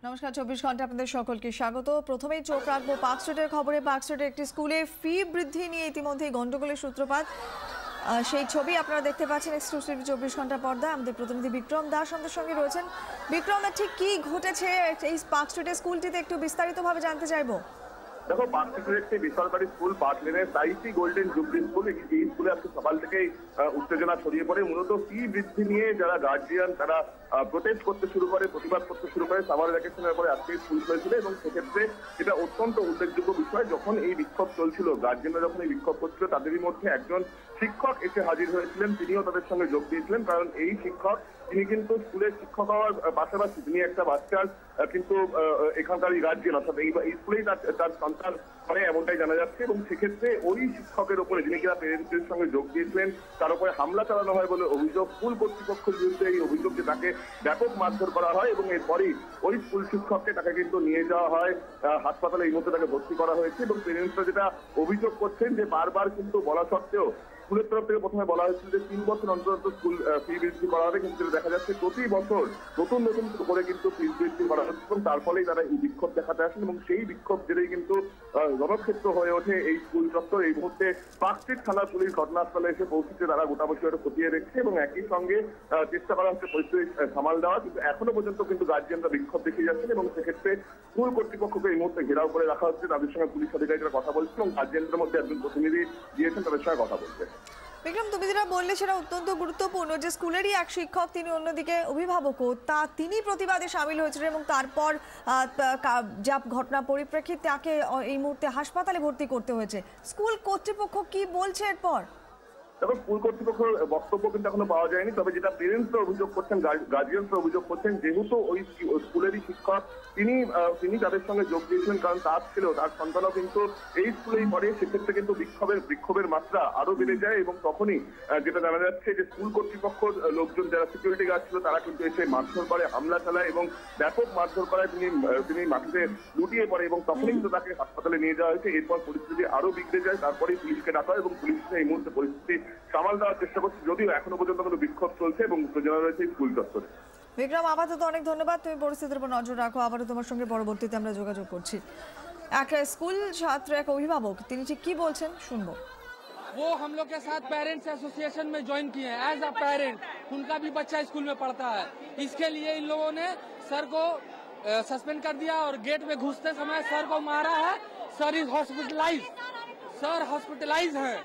নমস্কার 24 ঘন্টা আপনাদের সকলকে স্বাগত। প্রথমেই চোখ রাখবো পার্ক স্ট্রিটের খবরে। পার্ক স্ট্রিটের একটি স্কুলে ফি বৃদ্ধি নিয়ে ইতিমধ্যেই গন্ডগোলের সূত্রপাত। সেই ছবি আপনারা দেখতে পাচ্ছেন এক্সক্লুসিভ 24 ঘন্টা পর্দায়। আমাদের প্রতিনিধি বিক্রম দাস আমাদের সঙ্গে রয়েছেন। বিক্রম, ঠিক কি ঘটেছে এই পার্ক স্ট্রিটের স্কুলটিতে একটু বিস্তারিতভাবে জানতে চাইবো। দেখো, পার্ক স্ট্রিটের একটি বেসরকারি স্কুল পার্ক লেনের সাইটি গোল্ডেন জুবলি স্কুল, এই স্কুলে আজকে সকাল থেকেই উত্তেজনা ছড়িয়ে পড়ে। মূলত ফি বৃদ্ধি নিয়ে যারা গার্জিয়ান তারা প্রোটেস্ট করতে শুরু করে, প্রতিবাদ করতে শুরু করে। সামার ভ্যাকেশনের পরে আজকে স্কুল খুলেছিল এবং সেক্ষেত্রে এটা অত্যন্ত উল্লেখযোগ্য বিষয়। যখন এই বিক্ষোভ চলছিল, গার্জিয়ানরা যখন এই বিক্ষোভ করছিল, তাদেরই মধ্যে একজন শিক্ষক এসে হাজির হয়েছিলেন। তিনিও তাদের সঙ্গে যোগ দিয়েছিলেন, কারণ এই শিক্ষক তিনি কিন্তু স্কুলের শিক্ষক হওয়ার পাশাপাশি তিনি একটা বাচ্চার কিন্তু এখানকার গার্জিয়ান, অর্থাৎ এই স্কুলেই তার সন্তান করে এমনটাই জানা যাচ্ছে। এবং সেক্ষেত্রে ওই শিক্ষকের উপরে, যিনি কিনা পেরেন্টসদের সঙ্গে যোগ দিয়েছিলেন, তার উপরে হামলা চালানো হয় বলে অভিযোগ। স্কুল কর্তৃপক্ষের বিরুদ্ধে এই অভিযোগ যে তাকে ব্যাপক মারধর করা হয় এবং এরপরই ওই স্কুল শিক্ষককে তাকে কিন্তু নিয়ে যাওয়া হয় হাসপাতালে। এই মুহূর্তে তাকে ভর্তি করা হয়েছে এবং পেরেন্টসরা যেটা অভিযোগ করছেন যে বারবার কিন্তু বলা সত্ত্বেও স্কুলের তরফ থেকে প্রথমে বলা হয়েছিল যে 3 বছর অন্তর স্কুল ফি বৃদ্ধি করা হবে, কিন্তু দেখা যাচ্ছে প্রতি বছর নতুন নতুন করে কিন্তু ফি বৃদ্ধি করা হচ্ছে এবং তার ফলেই তারা এই বিক্ষোভ দেখাতে আসেন এবং সেই বিক্ষোভ জেরেই কিন্তু রণক্ষেত্র হয়ে ওঠে এই স্কুল চত্বর। এই মুহূর্তে পার্ক স্ট্রিট থানা পুলিশ ঘটনাস্থলে এসে পৌঁছেছে, তারা গোটা বিষয়টা খতিয়ে দেখছে এবং একই সঙ্গে চেষ্টা করা হচ্ছে পরিস্থিতি সামাল দেওয়া। কিন্তু এখনো পর্যন্ত কিন্তু গার্জিয়ানরা বিক্ষোভ দেখিয়ে যাচ্ছেন এবং সেক্ষেত্রে স্কুল কর্তৃপক্ষকে এই মুহূর্তে ঘেরাও করে রাখা হচ্ছে। তাদের সঙ্গে পুলিশ আধিকারিকরা কথা বলছেন এবং গার্জিয়ানদের মধ্যে একজন প্রতিনিধি দিয়েছেন, তাদের সঙ্গে কথা বলছে। বিক্রম, তুমি যেটা বললে সেটা অত্যন্ত গুরুত্বপূর্ণ যে স্কুলেরই এক শিক্ষক, তিনি অন্যদিকে অভিভাবকও, তিনি প্রতিবাদে সামিল হয়েছিলেন এবং তারপর যা ঘটনা পরিপ্রেক্ষিতে তাকে এই মুহূর্তে হাসপাতালে ভর্তি করতে হয়েছে। স্কুল কর্তৃপক্ষ কি বলছে এরপর? দেখো, স্কুল কর্তৃপক্ষের বক্তব্য কিন্তু এখনো পাওয়া যায়নি। তবে যেটা পেরেন্টসরা অভিযোগ করছেন, গার্জিয়ানসরা অভিযোগ করছেন, যেহেতু ওই স্কুলেরই শিক্ষক তিনি তাদের সঙ্গে যোগ দিয়েছিলেন, কারণ তার ছিল তার সন্তানও কিন্তু এই স্কুলেই পড়ে। সেক্ষেত্রে কিন্তু বিক্ষোভের মাত্রা আরো বেড়ে যায় এবং তখনই যেটা জানা যাচ্ছে যে স্কুল কর্তৃপক্ষ লোকজন যারা সিকিউরিটি গার্ড ছিল তারা কিন্তু এসে মারধর করে, হামলা চালায় এবং ব্যাপক মারধর করায় তিনি মাটিতে লুটিয়ে পড়ে এবং তখনই কিন্তু তাকে হাসপাতালে নিয়ে যাওয়া হয়েছে। এরপর পরিস্থিতি আরো বিগড়ে যায়, তারপরে পুলিশকে ডাকা হয় এবং পুলিশ এই মুহূর্তে পরিস্থিতি সামাল দেওয়ার চেষ্টা করছে, যদিও এখনো পর্যন্ত কোনো বিক্ষোভ চলছে এবং উত্তেজনা রয়েছে স্কুল চত্বরে। বিক্রম, আপাতত অনেক ধন্যবাদ। তুমি পরিস্থিতির উপর নজর রাখো। আবারও তোমার সঙ্গে পরবর্তীতে আমরা যোগাযোগ করছি। এক স্কুল ছাত্র, এক অভিভাবক, তিনি ঠিক কি বলছেন শুনবো। वो हम लोग के साथ पेरेंट्स एसोसिएशन में ज्वाइन किए हैं। एज अ पेरेंट उनका भी बच्चा स्कूल में पढ़ता है, इसके लिए इन लोगों ने सर को सस्पेंड कर दिया और गेट में घुसते समय सर को मारा है। सर इज हॉस्पिटलाइज हैं।